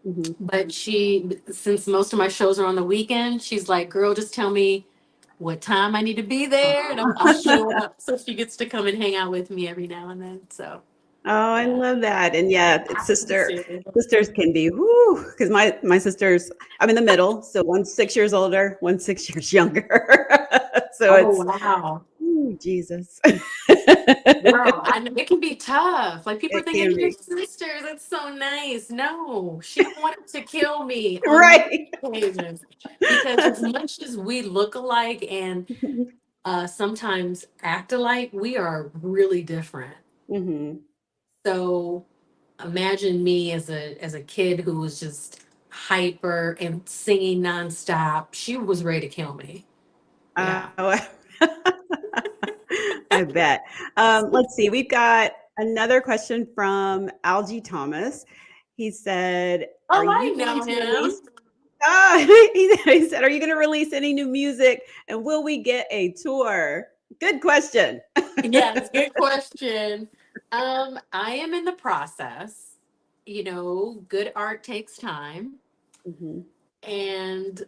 Hmm. but since most of my shows are on the weekend, she's like, "Girl, just tell me what time I need to be there, and I'll show up." So she gets to come and hang out with me every now and then. So Oh, I yeah, love that. And yeah, I it's appreciate it. sisters can be whoo, because my sisters, I'm in the middle, so one's 6 years older, one's 6 years younger. So Oh it's wow. ooh, Jesus. Girl, I know it can be tough. Like, people are It thinking can your be. sisters. That's so nice. No, she wanted to kill me on many Right. occasions because as much as we look alike and sometimes act alike, we are really different. Hmm. So imagine me as a kid who was just hyper and singing nonstop. She was ready to kill me. Yeah. Oh, I bet. Let's see. We've got another question from Algie Thomas. He said, "Are Oh, I you going know to him. release?" Ah, he said, "Are you going to release any new music, and will we get a tour?" Good question. Yes, good question. I am in the process. Good art takes time. Hmm. And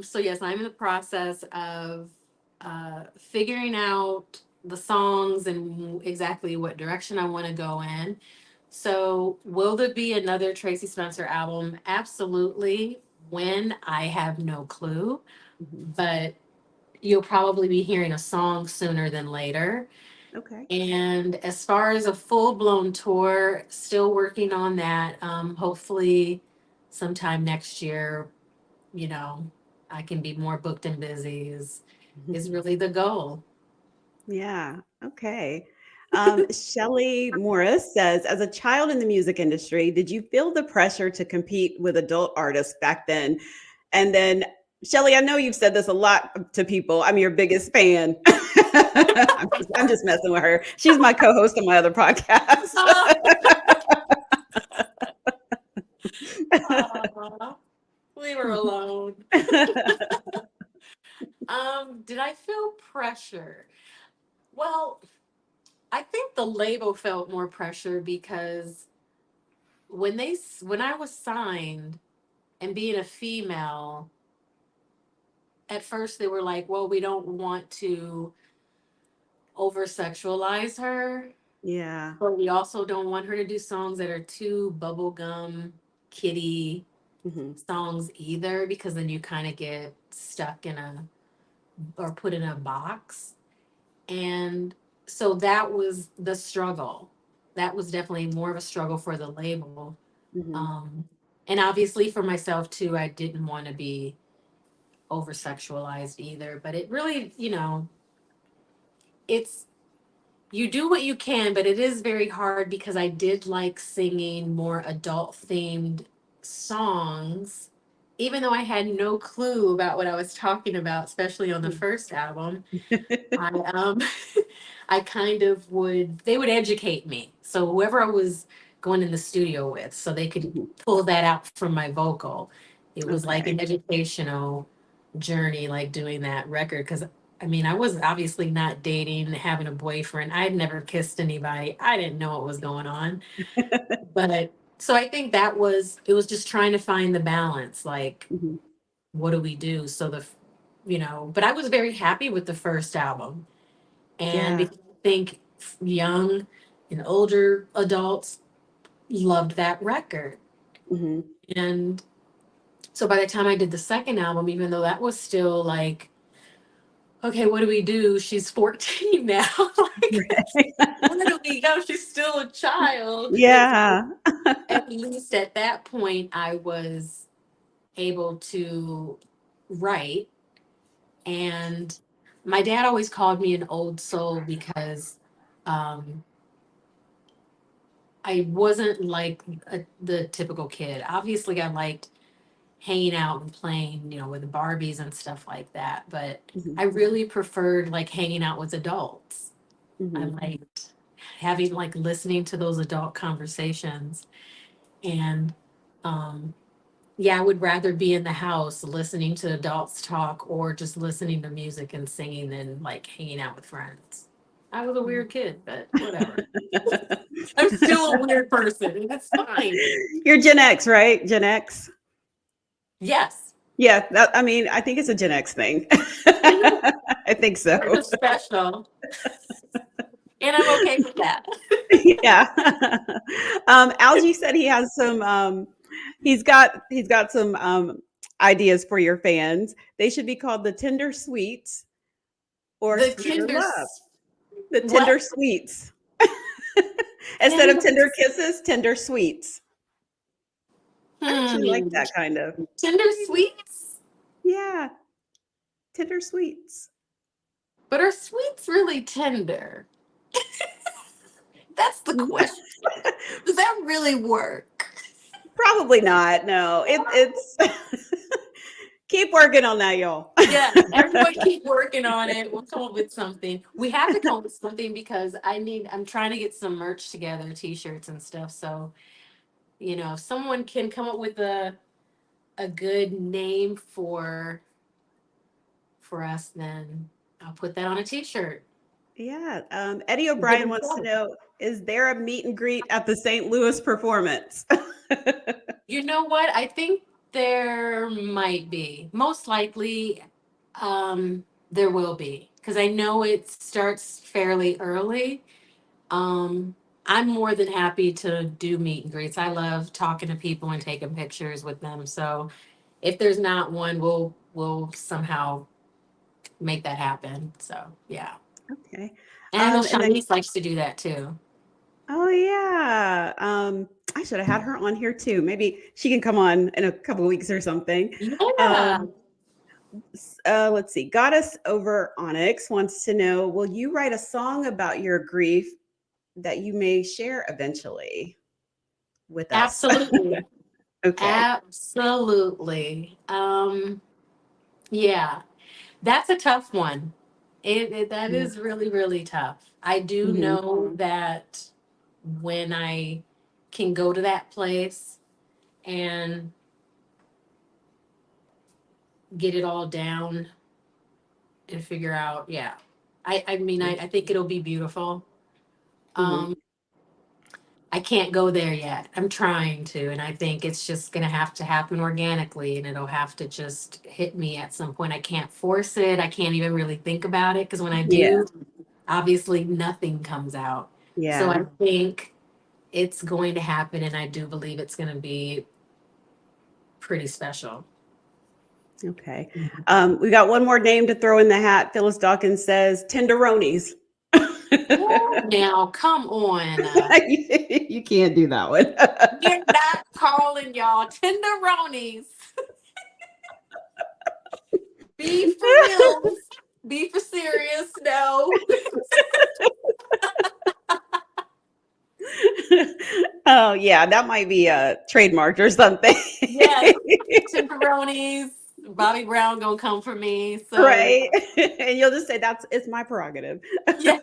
so, yes, I'm in the process of figuring out the songs and exactly what direction I want to go in. So, will there be another Tracie Spencer album? Absolutely. When? I have no clue, Hmm. but you'll probably be hearing a song sooner than later. Okay. And as far as a full blown tour, still working on that. Hopefully, sometime next year, you know, I can be more booked and busy is really the goal. Yeah. Okay. Shelly Morris says, as a child in the music industry, did you feel the pressure to compete with adult artists back then? And then, Shelly, I know you've said this a lot to people. I'm your biggest fan. I'm just messing with her. She's my co-host on my other podcast. Aw, we were alone. Did I feel pressure? Well, I think the label felt more pressure because when I was signed and being a female, at first they were like, "Well, we don't want to over sexualize her, Yeah. but we also don't want her to do songs that are too bubblegum kitty Hmm. songs either, because then you kind of get stuck or put in a box." And so that was the struggle. That was definitely more of a struggle for the label. Hmm. Um, and obviously for myself too, I didn't want to be over sexualized either. But it really, it's you do what you can, but it is very hard because I did like singing more adult themed songs, even though I had no clue about what I was talking about, especially on the first album. I I kind of they would educate me. So whoever I was going in the studio with, so they could Hmm. pull that out from my vocal. It was like Okay. an educational journey, like doing that record. Because I mean, I was obviously not dating, having a boyfriend. I had never kissed anybody. I didn't know what was going on. But so I think it was just trying to find the balance. Like, Hmm. what do we do? So but I was very happy with the first album. And Yeah. because I think young and older adults loved that record. Mm-hmm. And so by the time I did the second album, even though that was still like, okay, what do we do? She's 14 now. Like, Right. where do we go? She's still a child. Yeah. At least at that point, I was able to write. And my dad always called me an old soul because um, I wasn't like the typical kid. Obviously, I liked hanging out and playing, with the Barbies and stuff like that. But Mm-hmm. I really preferred like hanging out with adults. I Mm-hmm. liked having like listening to those adult conversations. And um, yeah, I would rather be in the house listening to adults talk or just listening to music and singing than like hanging out with friends. I was a weird kid, but whatever. I'm still a weird person, and that's fine. You're Gen X, right? Gen X. Yes. Yeah, I mean, I think it's a Gen X thing. Mhm. I think We're so. special, and I'm okay with that. Yeah. Algie said he has some. He's got some ideas for your fans. They should be called the Tender Sweets or The Sweeter tender, Love. The what? Tender Sweets instead of Tender, Tender Kisses, Tender Sweets. I actually like hmm. that kind of. Tender sweets? Yeah, Tender Sweets. But are sweets really tender? That's the question. Does that really work? Probably not. No, it's keep working on that, y'all. Yeah, everyone keep working on it. We'll come up with something. We have to come up with something because I'm trying to get some merch together, t-shirts and stuff. So, if someone can come up with a good name for us, then I'll put that on a t-shirt. Yeah. Eddie Give O'Brien it a wants to go. know: is there a meet and greet at the St. Louis performance? You know what? I think there might be. Most likely, there will be because I know it starts fairly early. Um, I'm more than happy to do meet and greets. I love talking to people and taking pictures with them. So if there's not one, we'll somehow make that happen. So yeah. Okay. And I know And then, Shanice likes to do that too. oh yeah, I should have had her on here too. Maybe she can come on in a couple of weeks or something. Yeah. Um, let's see. Goddess over Onyx wants to know: will you write a song about your grief that you may share eventually with us? Absolutely. Okay. Absolutely. Yeah. That's a tough one. That Yeah. is really, really tough. I do Mhm. know that when I can go to that place and get it all down and figure out, yeah. I mean, I think it'll be beautiful. Mhm. Um, I can't go there yet. I'm trying to, and I think it's just gonna have to happen organically and it'll have to just hit me at some point. I can't force it. I can't even really think about it because when I Yeah. do, obviously nothing comes out. So I Yeah. think it's going to happen, and I do believe it's going to be pretty special. Okay. We got one more name to throw in the hat. Phyllis Dawkins says tenderonis. Oh, now, come on. You can't do that one. You're not calling y'all tenderonis. Be for real. Be for serious. No. Oh yeah, that might be a trademark or something. Yes. Tenderonis. Bobby Brown gonna come for me. So Right? And you'll just say it's my prerogative. yeah.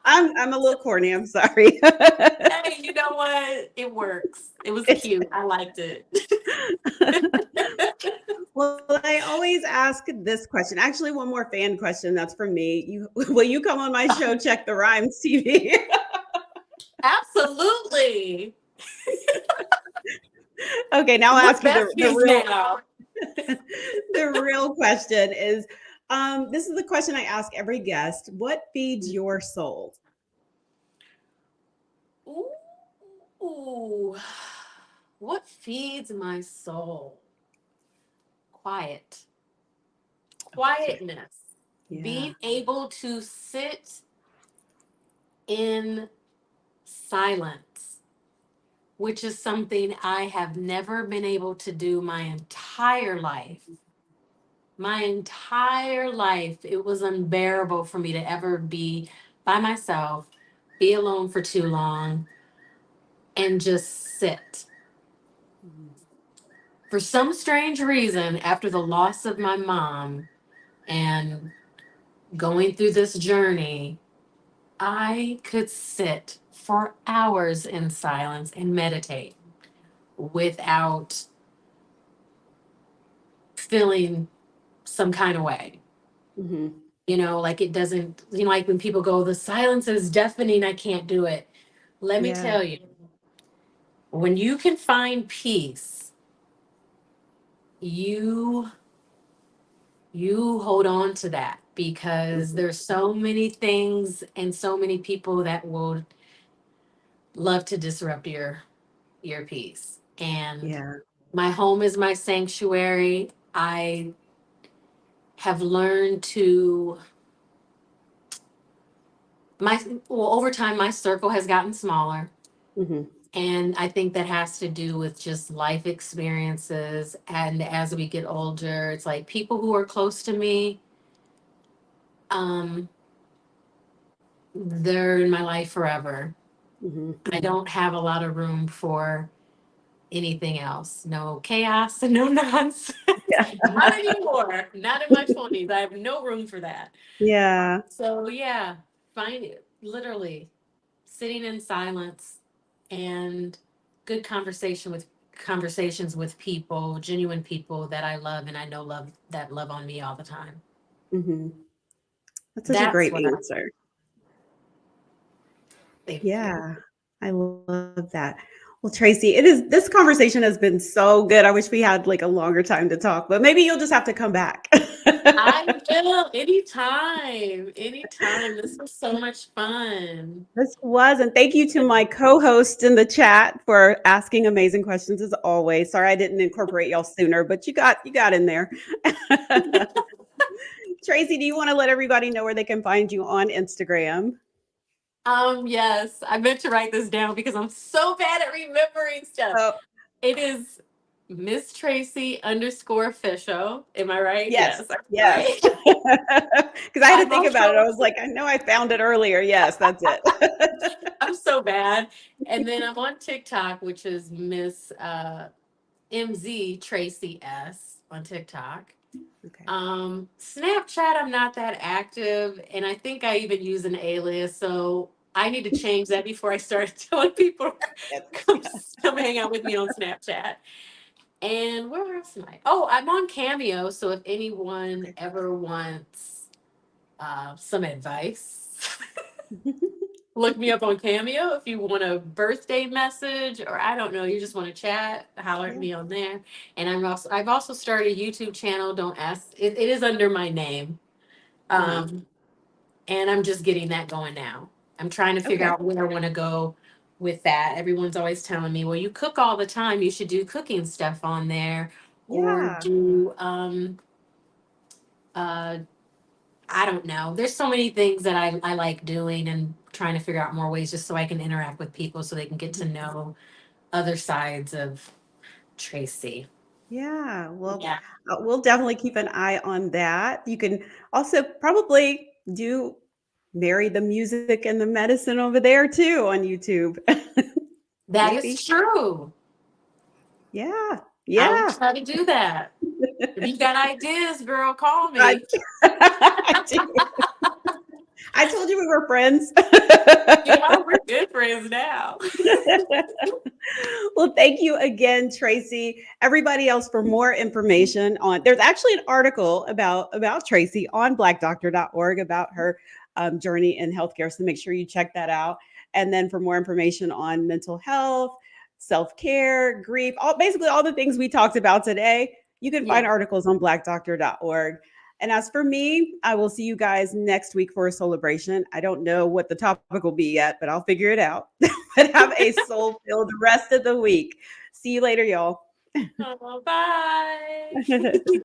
I'm a little corny, I'm sorry. Hey, you know what? It works. It was It's cute. I liked it. well, I always ask this question. Actually, one more fan question that's from me. Will you come on my show, Check the Rhymes TV? Absolutely. Okay, now I'll We're ask you the besties real now. the real question is, This is the question I ask every guest. What feeds your soul? Ooh, ooh. What feeds my soul? Quiet, Okay. quietness, Yeah. being able to sit in silence, which is something I have never been able to do my entire life. My entire life, it was unbearable for me to ever be by myself, be alone for too long, and just sit. Mhm. For some strange reason, after the loss of my mom and going through this journey, I could sit for hours in silence and meditate without feeling some kind of way. Mhm. Like it doesn't, like when people go, the silence is deafening, I can't do it. Let me Yeah. tell you, when you can find peace, you you hold on to that because Mhm. there's so many things and so many people that will love to disrupt your peace. And Yeah. my home is my sanctuary. I have learned to my well over time my circle has gotten smaller, Mhm. and I think that has to do with just life experiences. And as we get older, it's like people who are close to me, um they're in my life forever. Mhm. I don't have a lot of room for anything else. No chaos and no nonsense. Yeah. Not anymore. Not in my 20s. I have no room for that. Yeah. So yeah, find it literally sitting in silence and good conversations with people, genuine people that I love and I know love on me all the time. Mhm. That's such a That's great what I answer. thank you. Yeah. I love that. Well, Tracie, this conversation has been so good. I wish we had like a longer time to talk, but maybe you'll just have to come back. I will anytime. Anytime. This was so much fun. This was, and thank you to my co-host in the chat for asking amazing questions as always. Sorry I didn't incorporate y'all sooner, but you got in there. Tracie, do you want to let everybody know where they can find you on Instagram? Yes, I meant to write this down because I'm so bad at remembering stuff. Oh, It is Miss Tracie underscore official. Am I right? yes, Yes, I'm yes. right. Because I had to I'm think about it. I also was like, I know I found it earlier. Yes, that's it. I'm so bad. And then I'm on TikTok, which is Miss MZ Tracie S on TikTok. Okay. Snapchat, I'm not that active, and I think I even use an alias, so I need to change that before I start telling people come, Yeah. come hang out with me on Snapchat. And where else am I? Oh, I'm on Cameo, so if anyone Okay. ever wants some advice, look me up on Cameo. If you want a birthday message, or I don't know, you just want to chat, holler at Yeah. me on there. And I've also started a YouTube channel. Don't ask, it is under my name. Uh-huh. Um, and I'm just getting that going now. I'm trying to figure Okay. out where I want to go with that. Everyone's always telling me, well, you cook all the time. You should do cooking stuff on there or Yeah. do, uh, I don't know. There's so many things that I like doing and trying to figure out more ways just so I can interact with people so they can get to know other sides of Tracie. Yeah. Well, Yeah. we'll definitely keep an eye on that. You can also probably do marry the music and the medicine over there too on YouTube. That is Maybe. true. Yeah. I will Yeah. try to do that. If you got ideas, girl, call I, me. I do. I told you we were friends. Yeah, we're good friends now. Well, thank you again, Tracie. Everybody else, for more information on, there's actually an article about Tracie on blackdoctor.org about her journey in healthcare. So make sure you check that out. And then for more information on mental health, self-care, grief, basically all the things we talked about today, you can find Yeah. articles on blackdoctor.org. And as for me, I will see you guys next week for a celebration. I don't know what the topic will be yet, but I'll figure it out. But have a soul filled rest of the week. See you later, y'all. Oh, bye.